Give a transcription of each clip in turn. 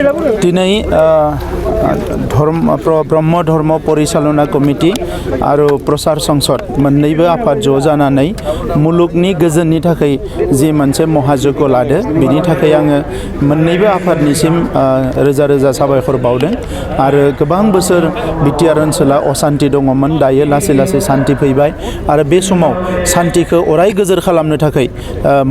दिनै ब्रह्म धर्म परिचालना कमिटि आरो प्रसार संसद मोन्नैबो आफाद ज' जानानै मुलुगनि गोजोननि थाखाय जि मोनसे महायज्ञ लादो बेनि थाखाय आङो मोन्नैबो आफादनिसिम रोजा रोजा साबायखर बावदों आरो गोबां बोसोर बिटिआर ओनसोला असान्ति दङमोन दायो लासै लासै सान्ति फैबाय आरो बे समाव सान्तिखौ अराय गोजोर खालामनो थाखाय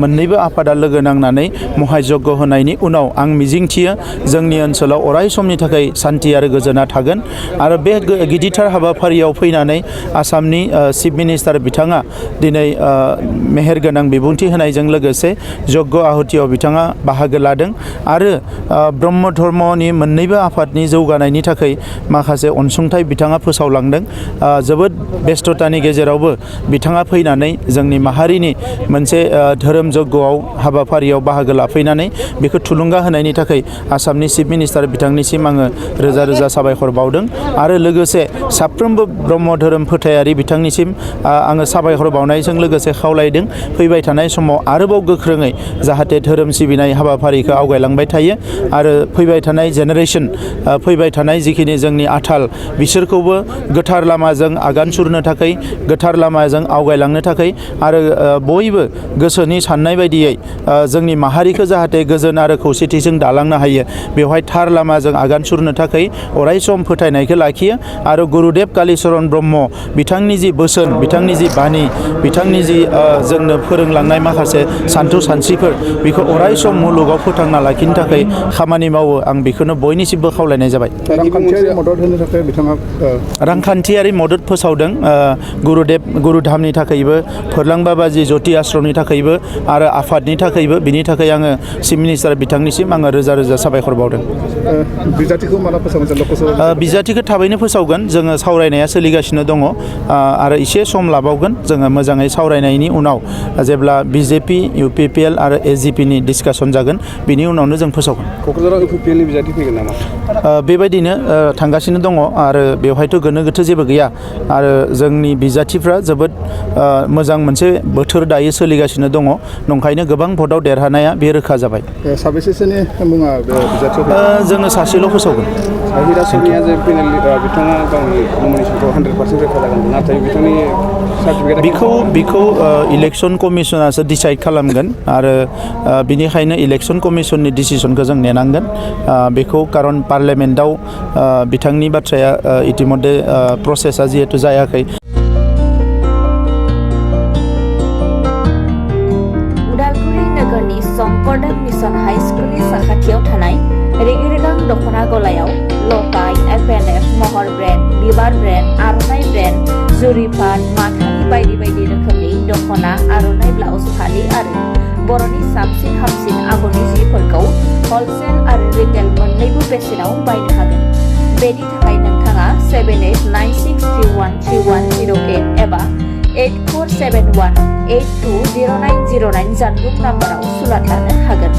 मोन्नैबो आफादा लोगो नांनानै महायज्ञ होनायनि उनाव आं मिजिंथियो जोंनि ओनसोलाव अराय समनि थाखाय सान्ति आरो गोजोना थागोन आरो बे गिदिरथार हाबाफारियाव फैनानै आसामनि चिफ मिनिस्टार बिथाङा दिनै मेहेरगोनां बिबुंथि होनायजों लोगोसे यज्ञ आहुतियाव बिथाङा बाहागो लादों आरो ब्रह्म धर्मनि मोन्नैबो आफादनि जौगानायनि थाखाय माखासे अनसुंथाइ बिथाङा फोसावलांदों जोबोद बेस्थतानि गेजेरावबो बिथाङा फैनानै जोंनि माहारिनि मोनसे धोरोम यज्ञआव हाबाफारियाव बाहागो लाफैनानै बेखौ थुलुंगा होनायनि थाखाय आसामनि चिफ मिनिस्टार बिथांनिसिम आङो रोजा रोजा साबायखर बावदों आरो लोगोसे साफ्रोमबो ब्रह्म धोरोम फोथायारि बिथांनिसिम आङो साबायखर बावनायजों लोगोसे खावलायदों फैबाय थानाय समाव आरोबाव गोख्रोङै जाहाथे धोरोम सिबिनाय हाबाफारिखौ आवगायलांबाय थायो आरो फैबाय थानाय जेनेरेसन फैबाय थानाय जिखिनि जोंनि आथाल बिसोरखौबो गोथार लामाजों आगान सुरनो थाखाय गोथार लामाजों आवगायलांनो थाखाय आरो बयबो गोसोनि साननाय बायदियै जोंनि माहारिखौ जाहाथे गोजोन आरो खौसेथिजों दालांनो हायो बेवहाय थार लामाजों आगान सुरनो थाखाय अराय सम फोथायनायखौ लाखियो आरो गुरुदेव कालिचरण ब्रह्म बिथांनि जि बोसोन बिथांनि जि बाणी बिथांनि जि जोंनो फोरोंलांनाय माखासे सान्थौ सानस्रिफोर बेखौ अराय सम मुलुगाव फोथांना लाखिनो थाखाय खामानि मावो आं बेखौनो बयनिसिमबो खावलायनाय जाबाय। रांखान्थियारि मदद फोसावदों गुरुधामनि थाखायबो फोरलां बाबाजि ज्योति आश्रमनि थाखायबो आरो आफादनि थाखायबो बिनि थाखाय आङो चिफ मिनिस्टार बिथांनिसिम आङो रोजा रोजा साबायखर बावदों। बिजाथिखौ माला फोसावगोन लोकसभा? बिजाथिखौ थाबैनो फोसावगोन जोङो सावरायनाया सोलिगासिनो दङ आरो एसे सम लाबावगोन जोङो मोजाङै सावरायनायनि उनाव जेब्ला बिजेपि इउपिपिएल आरो एसजिपिनि डिसकासन जागोन बिनि उनावनो जों फोसावगोन। क'क्राझाराव इउपिपिएलनि बिजाथि फैगोन नामा? बेबायदिनो थांगासिनो दङ आरो बेवहायथ' गोनो गोथो जेबो गैया आरो जोंनि बिजाथिफ्रा जोबोद मोजां मोनसे बोथोर दायो सोलिगासिनो दङ नंखायनो गोबां भटआव देरहानाया बे रोखा जाबाय। साबेसेसोनि मुङा बिजाथियाव जोङो सासेल' फोसावगोन। हिरा सनिया जे पेनेल बिथाङा गावनि नमिनेसनखौ 100% रोखा जागोन नाथाय बिथांनि सार्टिफिकेट बिखौ इलेक्सन कमिसनासो डिसाइड खालामगोन आरो बिनिखायनो इलेक्सन कमिसननि डिसिसनखौ जों नेनांगोन बेखौ कारन पार्लियामेन्टआव बिथांनि बाथ्राया इतिमध्य प्रसेसा जिहेतु जायाखै। उदालगुरि नोगोरनि शंकरदेव मिशन हाई स्कुलनि साखाथियाव थानाय रेगे-रेगां दख'ना गलायाव लफाय, एफएनएफ, महर ब्रेन्ड, बिबार ब्रेन्ड, आर'नाइ ब्रेन्ड, जुरिपाट, माथानि बायदि बायदि रोखोमनि दख'ना, आर'नाइ ब्लाउस, फालि आरो बर'नि साबसिन हामसिन आगरनि जिफोरखौ हलसेल आरो रिटेल मोन्नैबो बेसेनाव बायनो हागोन। बेनि थाखाय नोंथाङा 7896313108 एबा 8471820909 जानबुं नाम्बाराव सुलाद लानो हागोन।